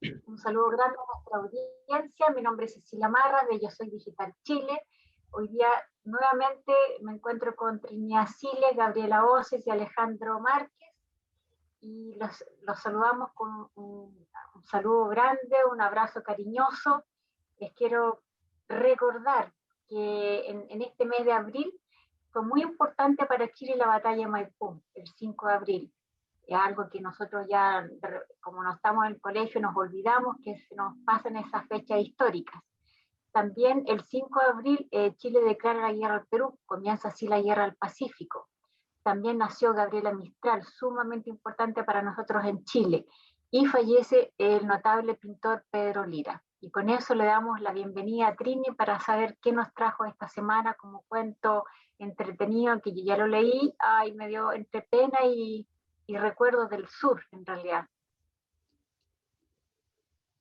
Un saludo grande a nuestra audiencia. Mi nombre es Cecilia Marra, de Yo Soy Digital Chile. Hoy día nuevamente me encuentro con Trinidad Siles, Gabriela Oces y Alejandro Márquez. Y los saludamos con un saludo grande, un abrazo cariñoso. Les quiero recordar que en este mes de abril fue muy importante para Chile la batalla de Maipú, el 5 de abril. Es algo que nosotros ya, como no estamos en el colegio, nos olvidamos que se nos pasan esas fechas históricas. También el 5 de abril Chile declara la guerra al Perú, comienza así la guerra al Pacífico. También nació Gabriela Mistral, sumamente importante para nosotros en Chile, y fallece el notable pintor Pedro Lira. Y con eso le damos la bienvenida a Trini para saber qué nos trajo esta semana como cuento entretenido, que yo ya lo leí, ay, me dio entre pena y recuerdos del sur, en realidad.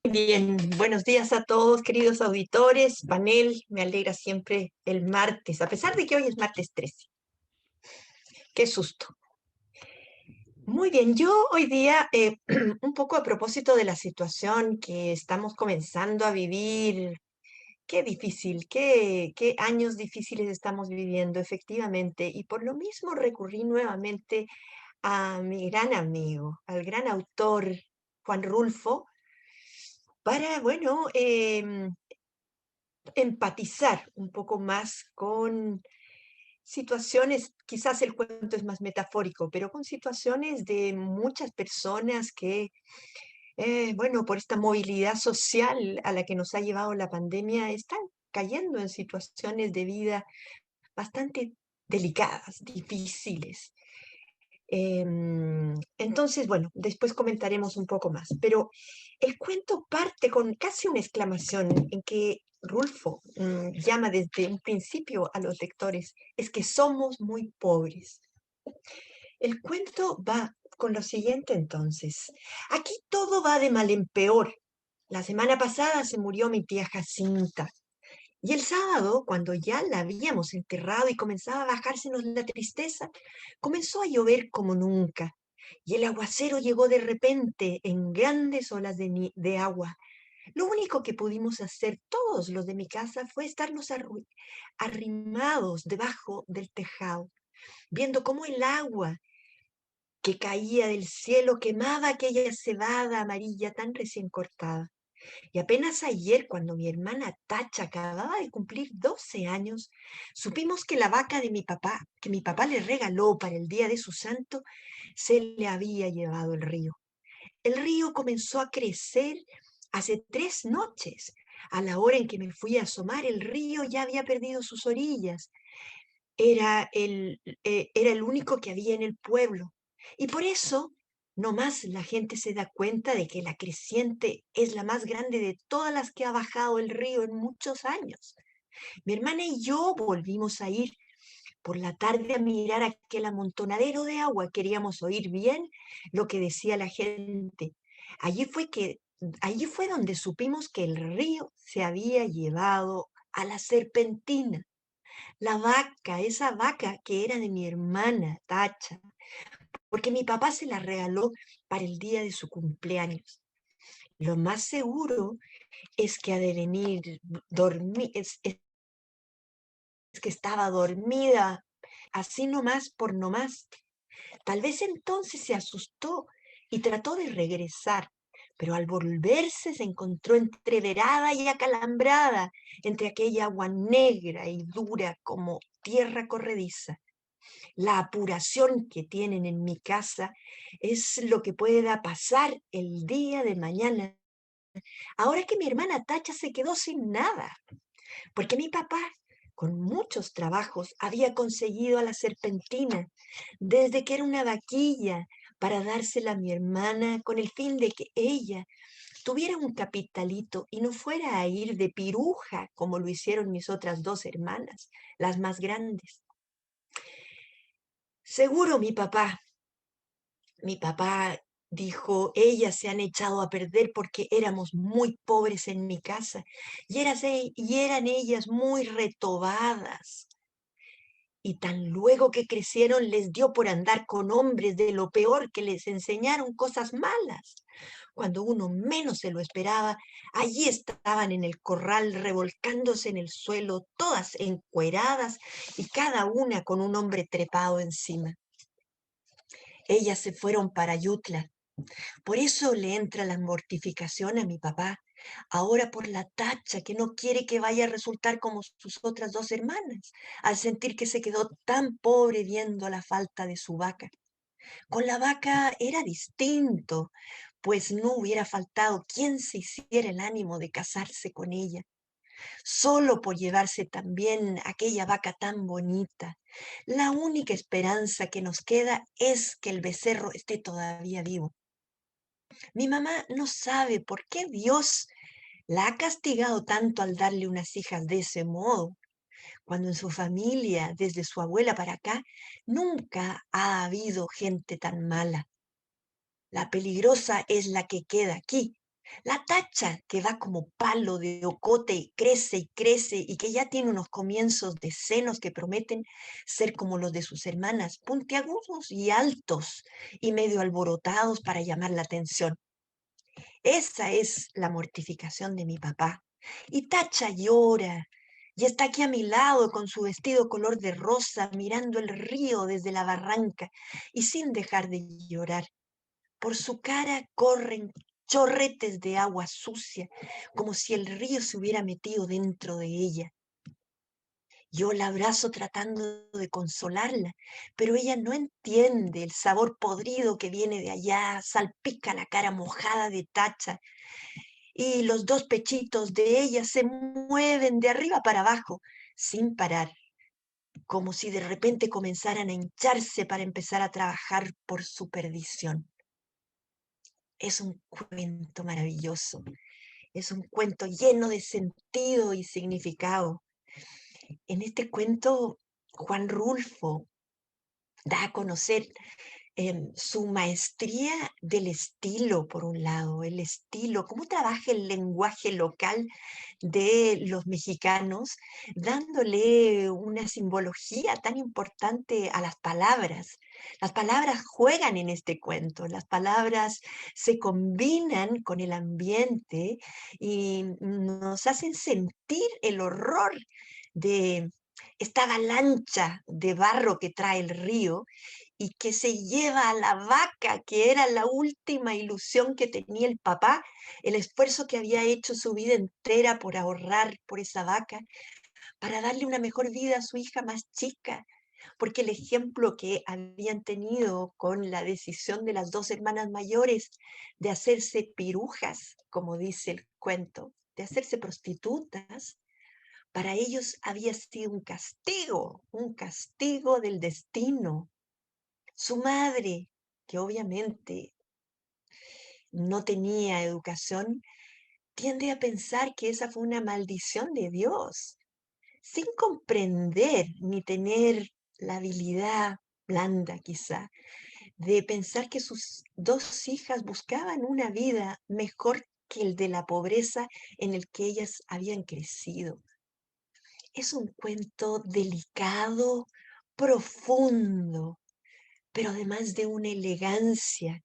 Bien, buenos días a todos, queridos auditores, panel. Me alegra siempre el martes, a pesar de que hoy es martes 13. Qué susto. Muy bien, yo hoy día, un poco a propósito de la situación que estamos comenzando a vivir, qué difícil, qué años difíciles estamos viviendo, efectivamente, y por lo mismo recurrí nuevamente a mi gran amigo, al gran autor Juan Rulfo, para, bueno, empatizar un poco más con situaciones, quizás el cuento es más metafórico, pero con situaciones de muchas personas que, bueno, por esta movilidad social a la que nos ha llevado la pandemia, están cayendo en situaciones de vida bastante delicadas, difíciles. Entonces, bueno, después comentaremos un poco más, pero el cuento parte con casi una exclamación en que Rulfo llama desde un principio a los lectores, es que somos muy pobres. El cuento va con lo siguiente entonces. Aquí todo va de mal en peor. La semana pasada se murió mi tía Jacinta. Y el sábado, cuando ya la habíamos enterrado y comenzaba a bajársenos la tristeza, comenzó a llover como nunca. Y el aguacero llegó de repente en grandes olas de agua. Lo único que pudimos hacer todos los de mi casa fue estarnos arrimados debajo del tejado, viendo cómo el agua que caía del cielo quemaba aquella cebada amarilla tan recién cortada. Y apenas ayer, cuando mi hermana Tacha acababa de cumplir 12 años, supimos que la vaca de mi papá, que mi papá le regaló para el día de su santo, se le había llevado el río. El río comenzó a crecer hace 3 noches. A la hora en que me fui a asomar, el río ya había perdido sus orillas. Era el único que había en el pueblo. Y por eso, no más la gente se da cuenta de que la creciente es la más grande de todas las que ha bajado el río en muchos años. Mi hermana y yo volvimos a ir por la tarde a mirar aquel amontonadero de agua. Queríamos oír bien lo que decía la gente. Allí fue que, allí fue donde supimos que el río se había llevado a la serpentina. La vaca, esa vaca que era de mi hermana, Tacha, porque mi papá se la regaló para el día de su cumpleaños. Lo más seguro es que ha de venir es que estaba dormida, así nomás por nomás. Tal vez entonces se asustó y trató de regresar, pero al volverse se encontró entreverada y acalambrada entre aquella agua negra y dura como tierra corrediza. La apuración que tienen en mi casa es lo que pueda pasar el día de mañana. Ahora que mi hermana Tacha se quedó sin nada, porque mi papá, con muchos trabajos, había conseguido a la serpentina desde que era una vaquilla para dársela a mi hermana con el fin de que ella tuviera un capitalito y no fuera a ir de piruja como lo hicieron mis otras 2 hermanas, las más grandes. Seguro mi papá dijo, ellas se han echado a perder porque éramos muy pobres en mi casa y eran ellas muy retobadas. Y tan luego que crecieron les dio por andar con hombres de lo peor que les enseñaron cosas malas. Cuando uno menos se lo esperaba, allí estaban en el corral revolcándose en el suelo, todas encueradas y cada una con un hombre trepado encima. Ellas se fueron para Yutla. Por eso le entra la mortificación a mi papá, ahora por la tacha que no quiere que vaya a resultar como sus otras dos hermanas, al sentir que se quedó tan pobre viendo la falta de su vaca. Con la vaca era distinto, pues no hubiera faltado quien se hiciera el ánimo de casarse con ella, solo por llevarse también aquella vaca tan bonita. La única esperanza que nos queda es que el becerro esté todavía vivo. Mi mamá no sabe por qué Dios la ha castigado tanto al darle unas hijas de ese modo, cuando en su familia, desde su abuela para acá, nunca ha habido gente tan mala. La peligrosa es la que queda aquí, la tacha que va como palo de ocote y crece y que ya tiene unos comienzos de senos que prometen ser como los de sus hermanas, puntiagudos y altos y medio alborotados para llamar la atención. Esa es la mortificación de mi papá. Y Tacha llora y está aquí a mi lado con su vestido color de rosa, mirando el río desde la barranca y sin dejar de llorar. Por su cara corren chorretes de agua sucia, como si el río se hubiera metido dentro de ella. Yo la abrazo tratando de consolarla, pero ella no entiende el sabor podrido que viene de allá, salpica la cara mojada de Tacha y los dos pechitos de ella se mueven de arriba para abajo, sin parar, como si de repente comenzaran a hincharse para empezar a trabajar por su perdición. Es un cuento maravilloso, es un cuento lleno de sentido y significado. En este cuento, Juan Rulfo da a conocer su maestría del estilo, por un lado, el estilo, cómo trabaja el lenguaje local de los mexicanos, dándole una simbología tan importante a las palabras. Las palabras juegan en este cuento, las palabras se combinan con el ambiente y nos hacen sentir el horror de esta avalancha de barro que trae el río y que se lleva a la vaca, que era la última ilusión que tenía el papá, el esfuerzo que había hecho su vida entera por ahorrar por esa vaca, para darle una mejor vida a su hija más chica, porque el ejemplo que habían tenido con la decisión de las dos hermanas mayores de hacerse pirujas, como dice el cuento, de hacerse prostitutas, para ellos había sido un castigo del destino. Su madre, que obviamente no tenía educación, tiende a pensar que esa fue una maldición de Dios, sin comprender ni tener la habilidad blanda quizá de pensar que sus dos hijas buscaban una vida mejor que el de la pobreza en el que ellas habían crecido. Es un cuento delicado, profundo, pero además de una elegancia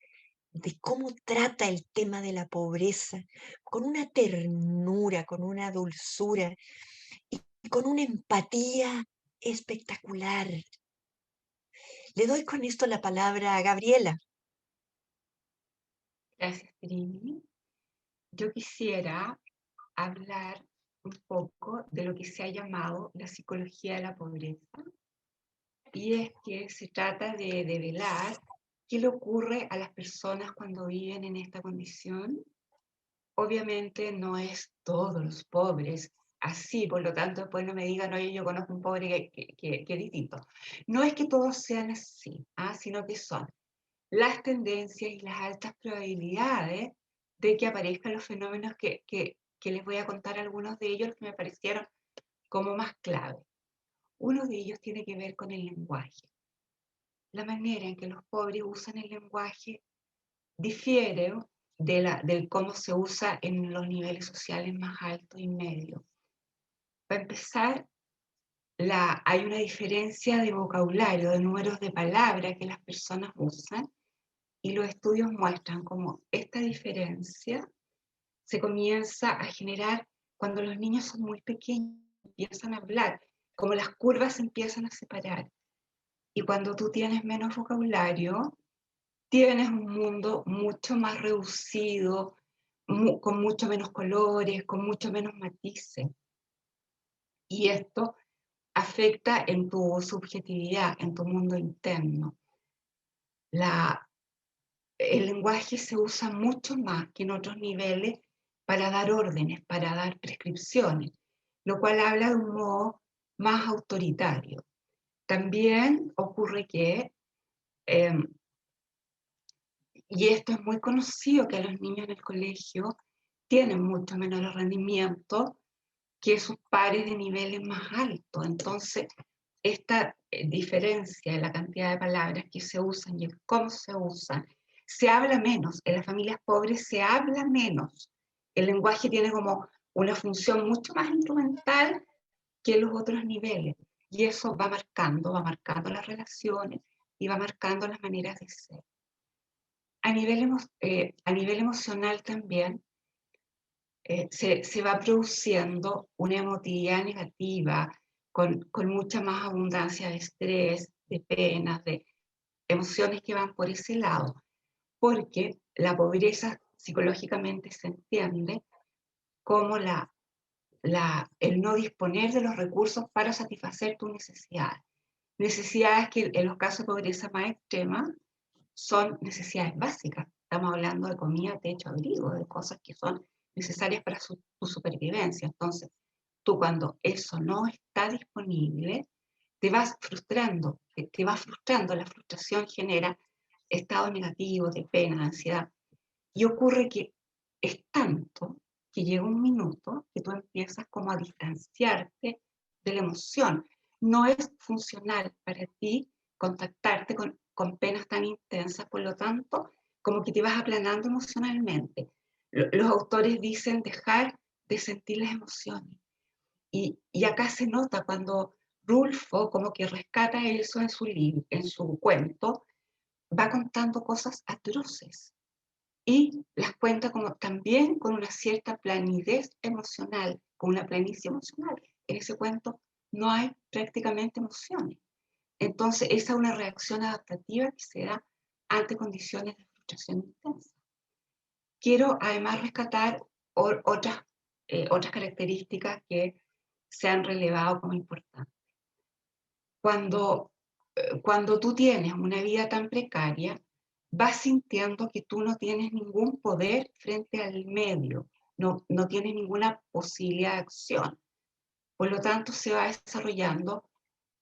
de cómo trata el tema de la pobreza, con una ternura, con una dulzura y con una empatía espectacular. Le doy con esto la palabra a Gabriela. Gracias, Trini. Yo quisiera hablar un poco de lo que se ha llamado la psicología de la pobreza, y es que se trata de develar qué le ocurre a las personas cuando viven en esta condición. Obviamente no es todos los pobres así, por lo tanto después no me digan, oye, yo conozco un pobre que es distinto. No es que todos sean así, sino que son las tendencias y las altas probabilidades de que aparezcan los fenómenos que les voy a contar algunos de ellos que me parecieron como más clave. Uno de ellos tiene que ver con el lenguaje. La manera en que los pobres usan el lenguaje difiere del cómo se usa en los niveles sociales más altos y medios. Para empezar, hay una diferencia de vocabulario, de números de palabras que las personas usan, y los estudios muestran cómo esta diferencia se comienza a generar cuando los niños son muy pequeños, empiezan a hablar, como las curvas se empiezan a separar. Y cuando tú tienes menos vocabulario, tienes un mundo mucho más reducido, con mucho menos colores, con mucho menos matices. Y esto afecta en tu subjetividad, en tu mundo interno. El lenguaje se usa mucho más que en otros niveles para dar órdenes, para dar prescripciones, lo cual habla de un modo más autoritario. También ocurre que, y esto es muy conocido, que los niños en el colegio tienen mucho menor rendimiento que sus pares de niveles más altos. Entonces, esta diferencia en la cantidad de palabras que se usan y en cómo se usan, se habla menos. En las familias pobres se habla menos. El lenguaje tiene como una función mucho más instrumental que en los otros niveles. Y eso va marcando las relaciones y va marcando las maneras de ser. A nivel emocional también, se va produciendo una emotividad negativa, con mucha más abundancia de estrés, de penas, de emociones que van por ese lado, porque la pobreza psicológicamente se entiende como el no disponer de los recursos para satisfacer tus necesidades. Necesidades que en los casos de pobreza más extrema son necesidades básicas. Estamos hablando de comida, techo, abrigo, de cosas que son necesarias para tu supervivencia. Entonces, tú cuando eso no está disponible, te vas frustrando, la frustración genera estados negativos de pena, de ansiedad, y ocurre que es tanto que llega un minuto que tú empiezas como a distanciarte de la emoción. No es funcional para ti contactarte con penas tan intensas, por lo tanto, como que te vas aplanando emocionalmente. Los autores dicen dejar de sentir las emociones. Y acá se nota cuando Rulfo como que rescata eso en su cuento, va contando cosas atroces y las cuenta como también con una cierta planidez emocional, con una planicie emocional. En ese cuento no hay prácticamente emociones. Entonces esa es una reacción adaptativa que se da ante condiciones de frustración intensa. Quiero además rescatar otras características que se han relevado como importantes. Cuando tú tienes una vida tan precaria, vas sintiendo que tú no tienes ningún poder frente al medio, no tienes ninguna posibilidad de acción. Por lo tanto, se va desarrollando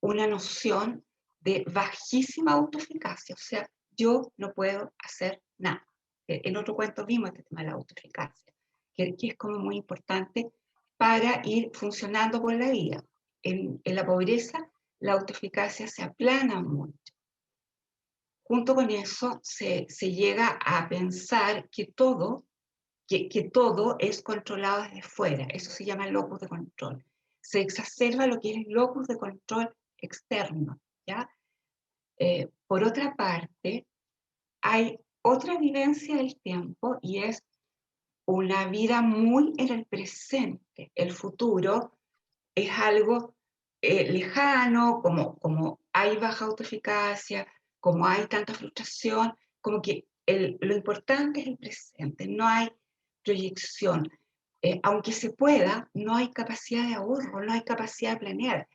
una noción de bajísima autoeficacia, o sea, yo no puedo hacer nada. En otro cuento vimos este tema de la autoeficacia, que es como muy importante para ir funcionando por la vida. En la pobreza, la autoeficacia se aplana mucho. Junto con eso, se llega a pensar que todo es controlado desde fuera. Eso se llama locus de control. Se exacerba lo que es el locus de control externo, ¿ya? Por otra parte, hay otra vivencia del tiempo y es una vida muy en el presente. El futuro es algo lejano, como hay baja autoeficacia, como hay tanta frustración, como que lo importante es el presente, no hay proyección. Aunque se pueda, no hay capacidad de ahorro, no hay capacidad de planear.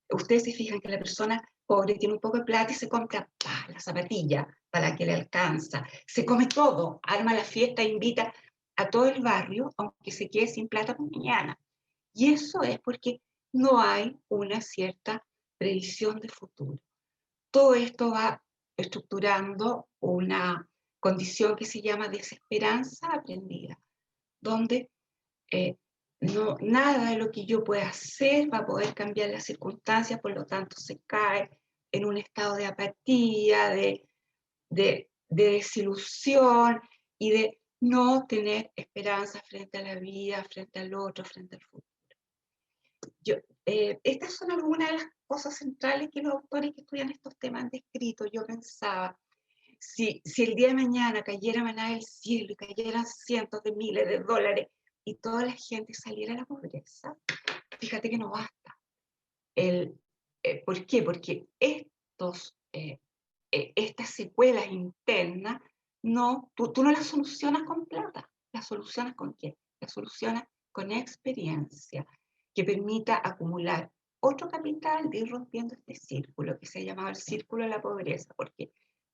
Ustedes se fijan que la persona pobre tiene un poco de plata y se compra la zapatilla para que le alcanza, se come todo, arma la fiesta, invita a todo el barrio, aunque se quede sin plata por mañana. Y eso es porque no hay una cierta previsión de futuro. Todo esto va estructurando una condición que se llama desesperanza aprendida, donde nada de lo que yo pueda hacer va a poder cambiar las circunstancias, por lo tanto se cae en un estado de apatía, de desilusión y de no tener esperanza frente a la vida, frente al otro, frente al futuro. Estas son algunas de las cosas centrales que los autores que estudian estos temas han descrito. Yo pensaba, si el día de mañana cayera maná del cielo y cayeran cientos de miles de dólares y toda la gente saliera a la pobreza, fíjate que no basta. ¿Por qué? Porque estas secuelas internas, tú no las solucionas con plata. ¿Las solucionas con qué? Las solucionas con experiencia que permita acumular otro capital de ir rompiendo este círculo que se ha llamado el círculo de la pobreza, porque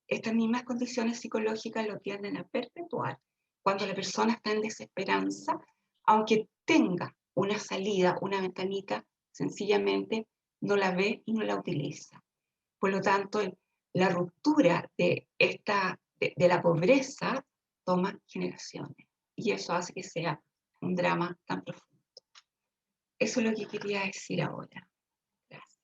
estas mismas condiciones psicológicas lo tienden a perpetuar cuando la persona está en desesperanza, aunque tenga una salida, una ventanita, sencillamente no la ve y no la utiliza. Por lo tanto, la ruptura de la pobreza toma generaciones y eso hace que sea un drama tan profundo. Eso es lo que quería decir ahora. Gracias.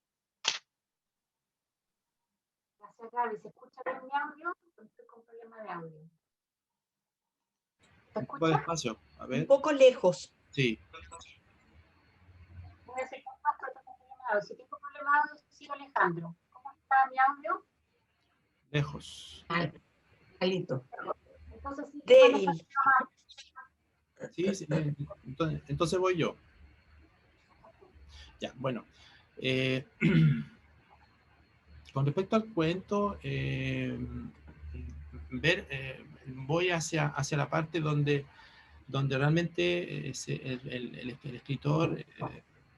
Gracias, Gaby. ¿Se escucha bien mi audio? Estoy con problema de audio. ¿Se Un poco escucha? despacio, a Un ver. poco lejos. Sí. Voy a hacer más porque tengo problema de audio. Si tengo problema de audio, sigo Alejandro. ¿Cómo está mi audio? Lejos. Alito. Entonces, sí, Débil. Sí, sí, entonces voy yo. Ya, bueno. Con respecto al cuento, voy hacia la parte donde realmente el escritor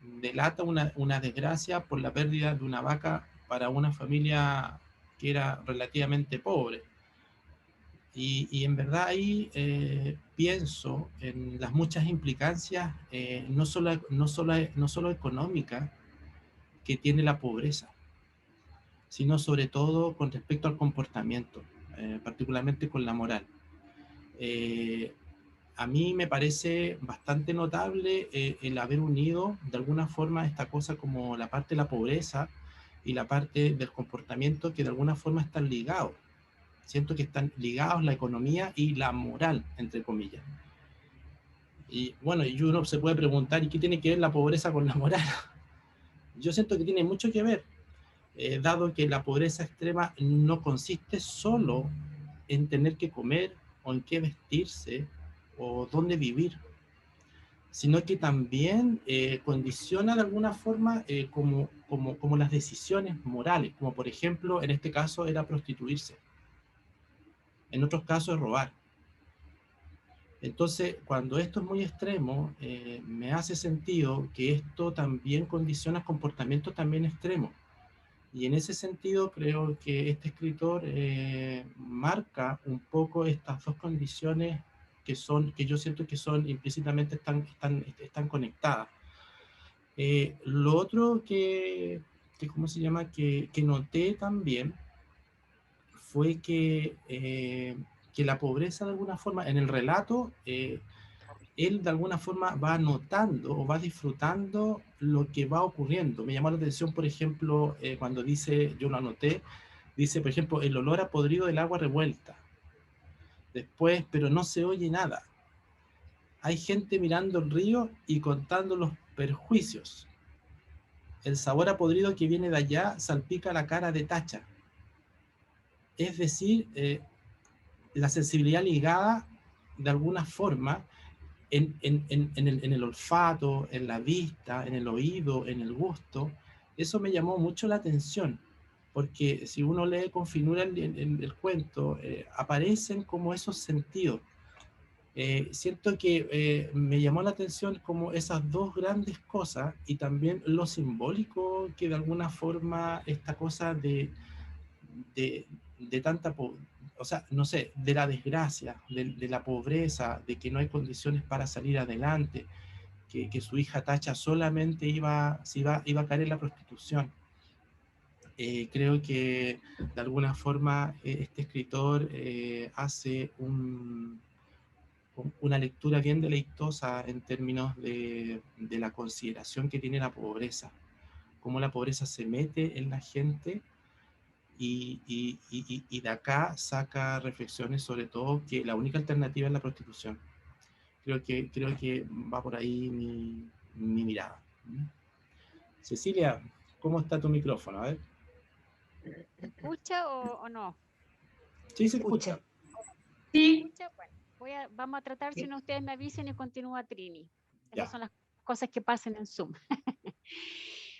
delata una desgracia por la pérdida de una vaca para una familia que era relativamente pobre. Y en verdad ahí pienso en las muchas implicancias, no solo económicas, que tiene la pobreza, sino sobre todo con respecto al comportamiento, particularmente con la moral. A mí me parece bastante notable el haber unido de alguna forma esta cosa como la parte de la pobreza y la parte del comportamiento que de alguna forma están ligados. Siento que están ligados la economía y la moral, entre comillas. Y bueno, y uno se puede preguntar, ¿y qué tiene que ver la pobreza con la moral? Yo siento que tiene mucho que ver, dado que la pobreza extrema no consiste solo en tener que comer o en qué vestirse o dónde vivir, sino que también condiciona de alguna forma como las decisiones morales, como por ejemplo en este caso era prostituirse, en otros casos es robar. Entonces, cuando esto es muy extremo, me hace sentido que esto también condiciona comportamientos también extremos. Y en ese sentido creo que este escritor marca un poco estas dos condiciones que yo siento que son implícitamente están conectadas. Lo otro ¿cómo se llama? Que noté también fue que la pobreza de alguna forma, en el relato, él de alguna forma va notando o va disfrutando lo que va ocurriendo. Me llamó la atención, por ejemplo, cuando dice, yo lo anoté, dice, por ejemplo, el olor a podrido del agua revuelta. Después, pero no se oye nada. Hay gente mirando el río y contando los perjuicios. El sabor a podrido que viene de allá salpica la cara de Tacha. Es decir, la sensibilidad ligada de alguna forma en el olfato, en la vista, en el oído, en el gusto. Eso me llamó mucho la atención, porque si uno lee con finura el cuento, aparecen como esos sentidos. Siento que me llamó la atención como esas dos grandes cosas y también lo simbólico que de alguna forma esta cosa de tanta, o sea, no sé, de la desgracia, de la pobreza, de que no hay condiciones para salir adelante, que su hija Tacha solamente iba a caer en la prostitución. Creo que de alguna forma este escritor hace una lectura bien deleitosa en términos de la consideración que tiene la pobreza, cómo la pobreza se mete en la gente y de acá saca reflexiones sobre todo que la única alternativa es la prostitución. Creo que va por ahí mi mirada. Cecilia, ¿cómo está tu micrófono? A ver. ¿Se escucha o no? Sí, se Escucha. escucha. Sí, Bueno, vamos a tratar, si no ustedes me avisen y continúa Trini. Ya. Esas son las cosas que pasan en Zoom.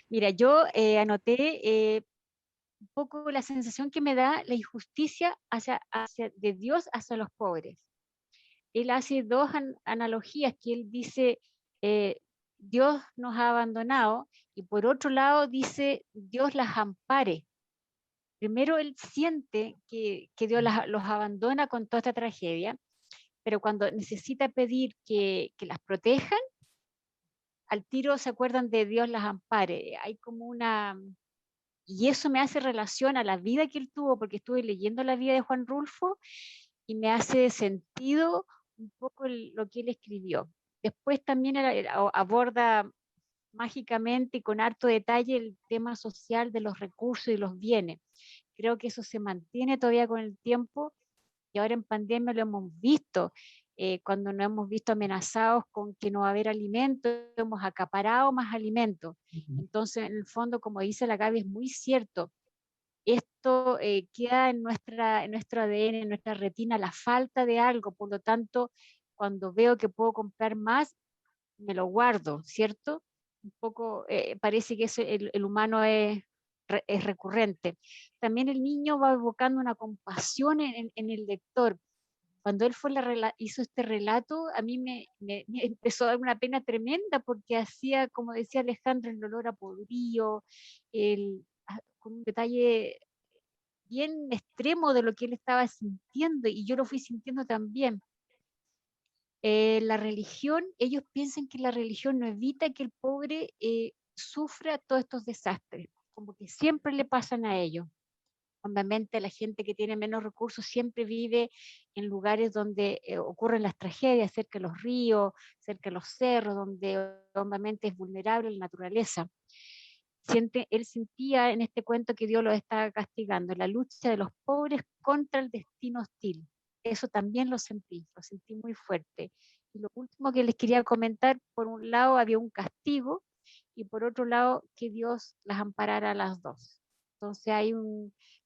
Mira, yo anoté un poco la sensación que me da la injusticia de Dios hacia los pobres. Él hace dos analogías, que él dice, Dios nos ha abandonado, y por otro lado dice, Dios las ampare. Primero él siente que Dios los abandona con toda esta tragedia, pero cuando necesita pedir que las protejan, al tiro se acuerdan de Dios las ampare. Hay como una... Y eso me hace relación a la vida que él tuvo, porque estuve leyendo la vida de Juan Rulfo, y me hace sentido un poco lo que él escribió. Después también aborda mágicamente y con harto detalle el tema social de los recursos y los bienes. Creo que eso se mantiene todavía con el tiempo, y ahora en pandemia lo hemos visto. Cuando nos hemos visto amenazados con que no va a haber alimento, hemos acaparado más alimentos. Entonces, en el fondo, como dice la Gaby, es muy cierto. Esto queda en nuestro ADN, en nuestra retina, la falta de algo. Por lo tanto, cuando veo que puedo comprar más, me lo guardo, ¿cierto? Un poco parece que el humano es recurrente. También el niño va evocando una compasión en el lector. Cuando él hizo este relato, a mí me empezó a dar una pena tremenda, porque hacía, como decía Alejandro, el olor a podrido, con un detalle bien extremo de lo que él estaba sintiendo, y yo lo fui sintiendo también. La religión, ellos piensan que la religión no evita que el pobre sufra todos estos desastres, como que siempre le pasan a ellos. Obviamente la gente que tiene menos recursos siempre vive en lugares donde ocurren las tragedias, cerca de los ríos, cerca de los cerros, donde obviamente es vulnerable la naturaleza. Él sentía en este cuento que Dios los estaba castigando, la lucha de los pobres contra el destino hostil. Eso también lo sentí muy fuerte. Y lo último que les quería comentar, por un lado había un castigo, y por otro lado que Dios las amparara a las dos. Entonces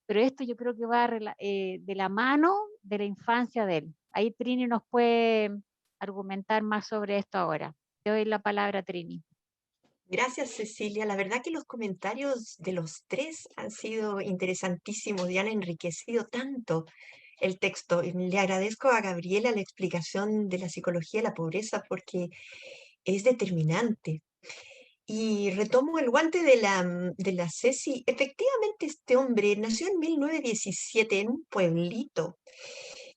pero esto yo creo que va de la mano de la infancia de él. Ahí Trini nos puede argumentar más sobre esto ahora. Te doy la palabra, Trini. Gracias, Cecilia. La verdad que los comentarios de los tres han sido interesantísimos y han enriquecido tanto el texto. Y le agradezco a Gabriela la explicación de la psicología de la pobreza, porque es determinante. Y retomo el guante de la Ceci. Efectivamente, este hombre nació en 1917 en un pueblito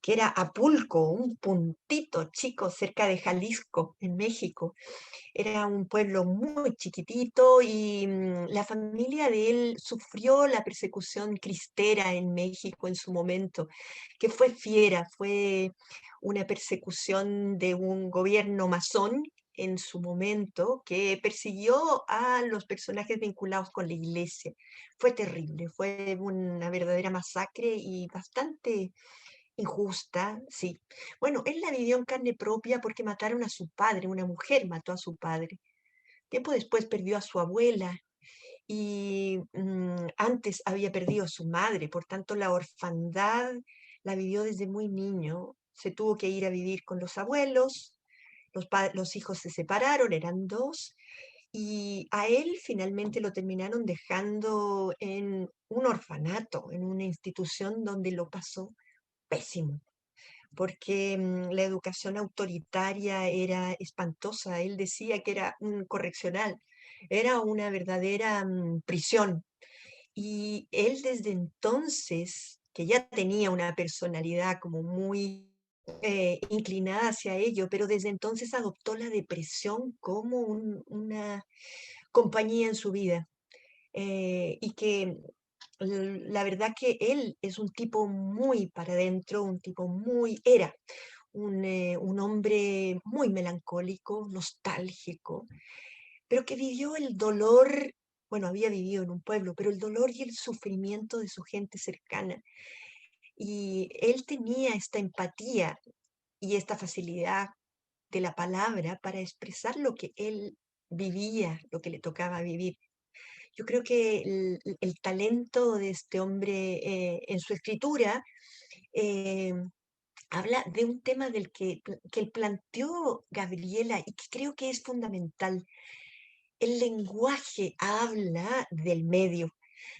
que era Apulco, un puntito chico cerca de Jalisco, en México. Era un pueblo muy chiquitito y la familia de él sufrió la persecución cristera en México en su momento, que fue fiera, fue una persecución de un gobierno masón en su momento que persiguió a los personajes vinculados con la iglesia. Fue terrible, fue una verdadera masacre y bastante injusta, sí. Bueno, él la vivió en carne propia porque mataron a su padre, una mujer mató a su padre. Tiempo después perdió a su abuela y antes había perdido a su madre, por tanto la orfandad la vivió desde muy niño. Se tuvo que ir a vivir con los abuelos, los hijos se separaron, eran dos, y a él finalmente lo terminaron dejando en un orfanato, en una institución donde lo pasó pésimo, porque la educación autoritaria era espantosa. Él decía que era un correccional, era una verdadera prisión. Y él desde entonces, que ya tenía una personalidad como muy inclinada hacia ello, pero desde entonces adoptó la depresión como una compañía en su vida. Y que la verdad que él es un tipo muy para adentro, un tipo era un hombre muy melancólico, nostálgico, pero que vivió el dolor, bueno, había vivido en un pueblo, pero el dolor y el sufrimiento de su gente cercana. Y él tenía esta empatía y esta facilidad de la palabra para expresar lo que él vivía, lo que le tocaba vivir. Yo creo que el talento de este hombre en su escritura habla de un tema del que planteó Gabriela y que creo que es fundamental. El lenguaje habla del medio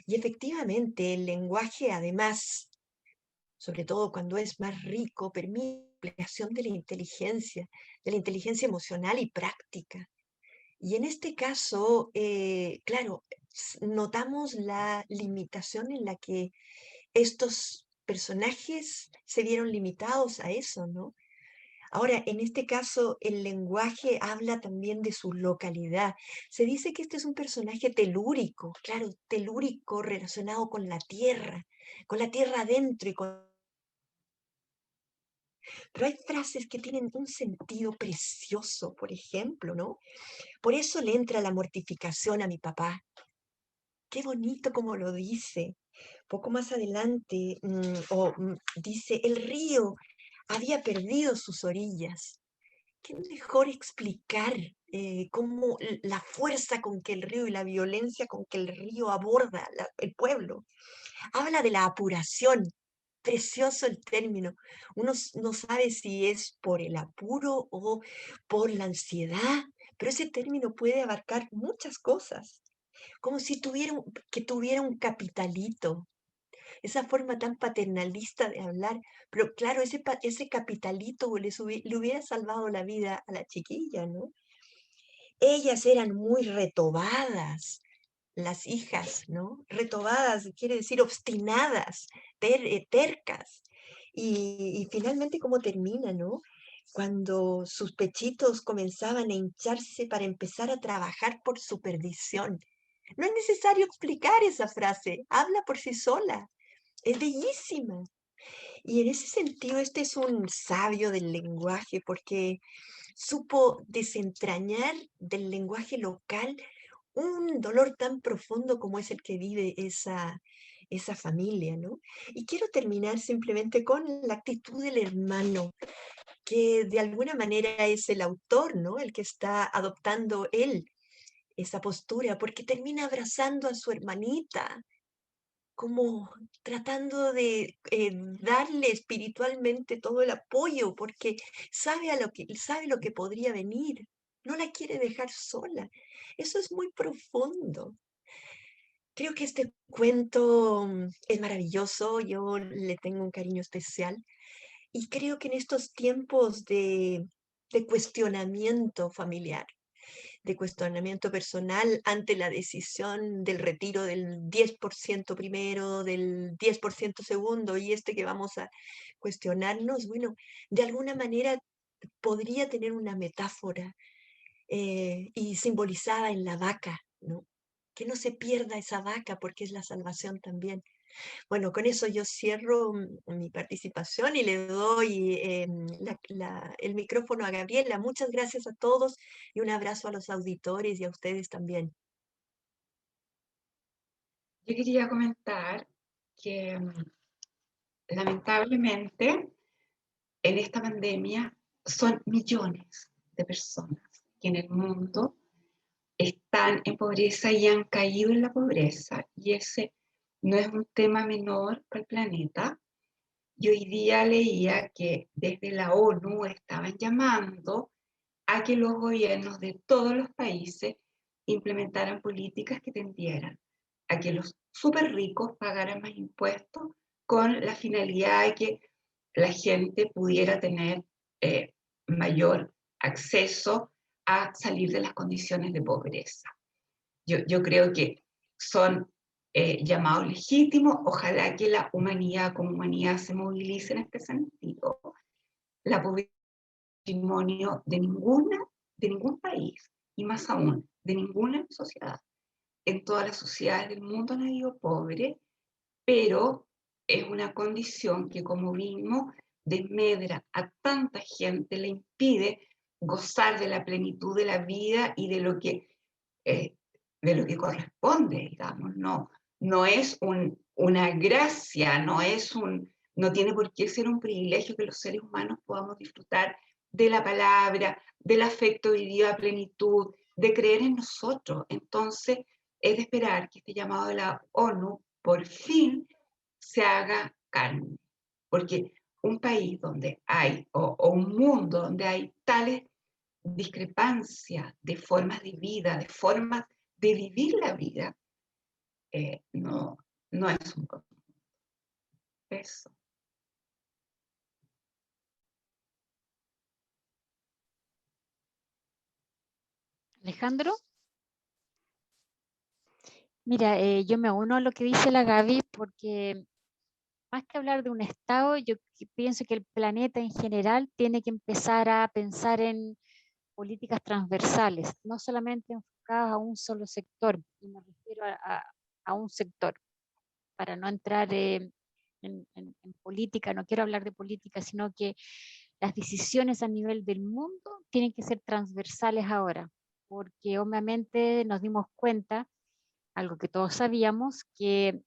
y efectivamente el lenguaje además, sobre todo cuando es más rico, permite la ampliación de la inteligencia emocional y práctica. Y en este caso, claro, notamos la limitación en la que estos personajes se vieron limitados a eso, ¿no? Ahora, en este caso, el lenguaje habla también de su localidad. Se dice que este es un personaje telúrico, claro, telúrico relacionado con la tierra adentro y con... Pero hay frases que tienen un sentido precioso, por ejemplo, ¿no? Por eso le entra la mortificación a mi papá. Qué bonito como lo dice. Poco más adelante, dice, el río había perdido sus orillas. Qué mejor explicar cómo la fuerza con que el río y la violencia con que el río aborda el pueblo. Habla de la apuración. Precioso el término. Uno no sabe si es por el apuro o por la ansiedad, pero ese término puede abarcar muchas cosas. Como si tuviera un capitalito, esa forma tan paternalista de hablar, pero claro, ese capitalito le hubiera salvado la vida a la chiquilla, ¿no? Ellas eran muy retobadas, las hijas, ¿no? Retobadas quiere decir obstinadas, tercas. Y finalmente, ¿cómo termina, no? Cuando sus pechitos comenzaban a hincharse para empezar a trabajar por su perdición. No es necesario explicar esa frase, habla por sí sola. Es bellísima. Y en ese sentido, este es un sabio del lenguaje porque supo desentrañar del lenguaje local un dolor tan profundo como es el que vive esa familia, ¿no? Y quiero terminar simplemente con la actitud del hermano, que de alguna manera es el autor, ¿no? El que está adoptando él esa postura, porque termina abrazando a su hermanita, como tratando de darle espiritualmente todo el apoyo, porque sabe lo que podría venir. No la quiere dejar sola. Eso es muy profundo. Creo que este cuento es maravilloso, yo le tengo un cariño especial y creo que en estos tiempos de cuestionamiento familiar, de cuestionamiento personal ante la decisión del retiro del 10% primero, del 10% segundo y este que vamos a cuestionarnos, bueno, de alguna manera podría tener una metáfora y simbolizada en la vaca, ¿no? Que no se pierda esa vaca porque es la salvación también. Bueno, con eso yo cierro mi participación y le doy el micrófono a Gabriela. Muchas gracias a todos y un abrazo a los auditores y a ustedes también. Yo quería comentar que lamentablemente en esta pandemia son millones de personas que en el mundo están en pobreza y han caído en la pobreza. Y ese no es un tema menor para el planeta. Y hoy día leía que desde la ONU estaban llamando a que los gobiernos de todos los países implementaran políticas que tendieran a que los súper ricos pagaran más impuestos con la finalidad de que la gente pudiera tener mayor acceso a salir de las condiciones de pobreza. Yo creo que son llamados legítimos, ojalá que la humanidad como humanidad se movilice en este sentido. La pobreza es patrimonio de ningún país, y más aún, de ninguna sociedad. En todas las sociedades del mundo no ha habido pobre, pero es una condición que, como vimos, desmedra a tanta gente, le impide gozar de la plenitud de la vida y de lo que corresponde, digamos. No es una gracia, no tiene por qué ser un privilegio que los seres humanos podamos disfrutar de la palabra, del afecto vivido a plenitud, de creer en nosotros. Entonces, es de esperar que este llamado de la ONU por fin se haga carne. Porque un país donde hay, o un mundo donde hay tales discrepancias de formas de vida, de formas de vivir la vida, no, no es un buen mundo. Eso. Alejandro, mira, yo me uno a lo que dice la Gaby porque más que hablar de un estado, pienso que el planeta en general tiene que empezar a pensar en políticas transversales, no solamente enfocadas a un solo sector, y me refiero a un sector, para no entrar en política, no quiero hablar de política, sino que las decisiones a nivel del mundo tienen que ser transversales ahora, porque obviamente nos dimos cuenta, algo que todos sabíamos, que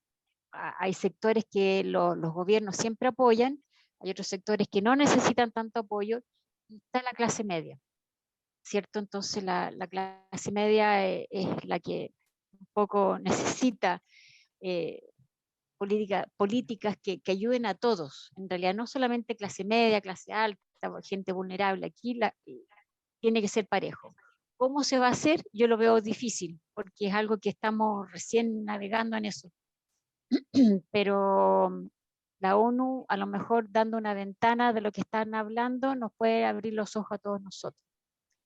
hay sectores que los gobiernos siempre apoyan, hay otros sectores que no necesitan tanto apoyo, y está la clase media, ¿cierto? Entonces la clase media es la que un poco necesita eh, políticas que ayuden a todos, en realidad no solamente clase media, clase alta, gente vulnerable, aquí tiene que ser parejo. ¿Cómo se va a hacer? Yo lo veo difícil, porque es algo que estamos recién navegando en eso. Pero la ONU, a lo mejor dando una ventana de lo que están hablando, nos puede abrir los ojos a todos nosotros.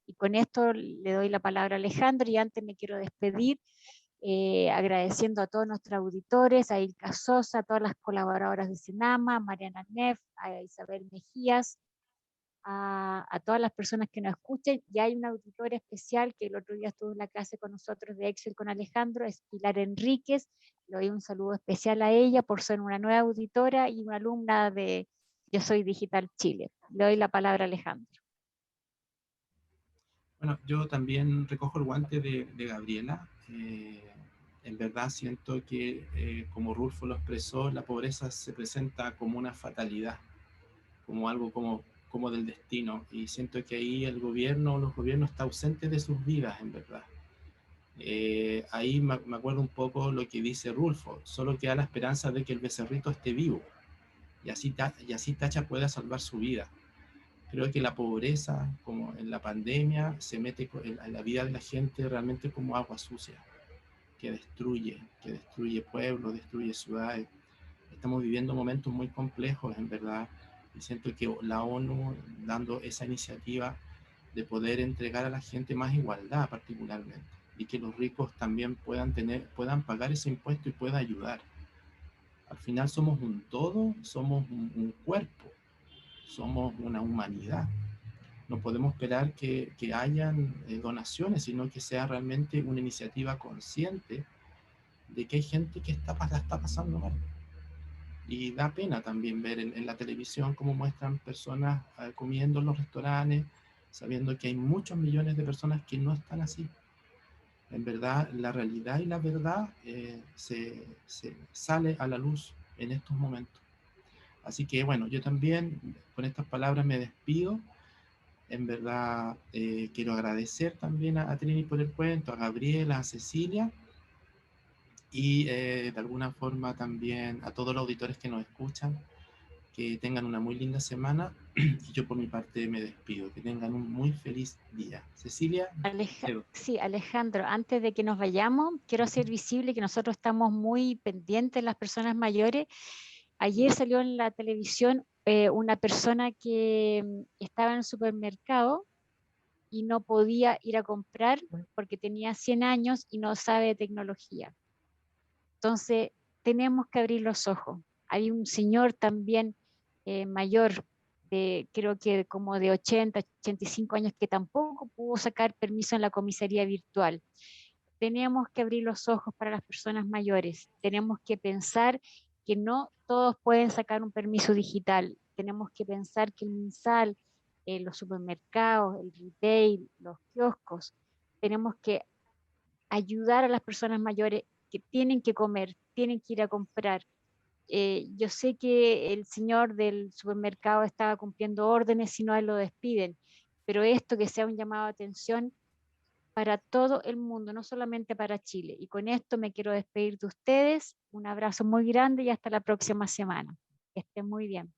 Y con esto le doy la palabra a Alejandro y antes me quiero despedir agradeciendo a todos nuestros auditores, a Ilka Sosa, a todas las colaboradoras de Senama, a Mariana Neff, a Isabel Mejías, a todas las personas que nos escuchen. Y hay una auditora especial que el otro día estuvo en la clase con nosotros de Excel con Alejandro, es Pilar Enríquez. Le doy un saludo especial a ella por ser una nueva auditora y una alumna de Yo Soy Digital Chile. Le doy la palabra a Alejandro. Bueno, yo también recojo el guante de Gabriela. En verdad siento que, como Rulfo lo expresó, la pobreza se presenta como una fatalidad, como algo como del destino. Y siento que ahí el gobierno, los gobiernos están ausentes de sus vidas, en verdad. Ahí me acuerdo un poco lo que dice Rulfo, solo queda la esperanza de que el becerrito esté vivo y así Tacha pueda salvar su vida. Creo que la pobreza, como en la pandemia, se mete en la vida de la gente realmente como agua sucia, que destruye pueblos, destruye ciudades. Estamos viviendo momentos muy complejos, en verdad, y siento que la ONU, dando esa iniciativa de poder entregar a la gente más igualdad particularmente, y que los ricos también puedan pagar ese impuesto y puedan ayudar. Al final somos un todo, somos un cuerpo, somos una humanidad. No podemos esperar que hayan donaciones, sino que sea realmente una iniciativa consciente de que hay gente que la está pasando mal. Y da pena también ver en la televisión cómo muestran personas comiendo en los restaurantes, sabiendo que hay muchos millones de personas que no están así. En verdad, la realidad y la verdad se sale a la luz en estos momentos. Así que bueno, yo también con estas palabras me despido. En verdad, quiero agradecer también a Trini por el cuento, a Gabriela, a Cecilia y de alguna forma también a todos los auditores que nos escuchan. Que tengan una muy linda semana y yo por mi parte me despido. Que tengan un muy feliz día. Cecilia. Sí, Alejandro, antes de que nos vayamos, quiero hacer visible que nosotros estamos muy pendientes de las personas mayores. Ayer salió en la televisión una persona que estaba en el supermercado y no podía ir a comprar porque tenía 100 años y no sabe de tecnología. Entonces, tenemos que abrir los ojos. Hay un señor también mayor, creo que como de 80, 85 años, que tampoco pudo sacar permiso en la comisaría virtual. Tenemos que abrir los ojos para las personas mayores. Tenemos que pensar que no todos pueden sacar un permiso digital. Tenemos que pensar que el MinSal, los supermercados, el retail, los kioscos, tenemos que ayudar a las personas mayores que tienen que comer, tienen que ir a comprar. Yo sé que el señor del supermercado estaba cumpliendo órdenes, si no a él lo despiden, pero esto que sea un llamado de atención para todo el mundo, no solamente para Chile. Y con esto me quiero despedir de ustedes. Un abrazo muy grande y hasta la próxima semana. Que estén muy bien.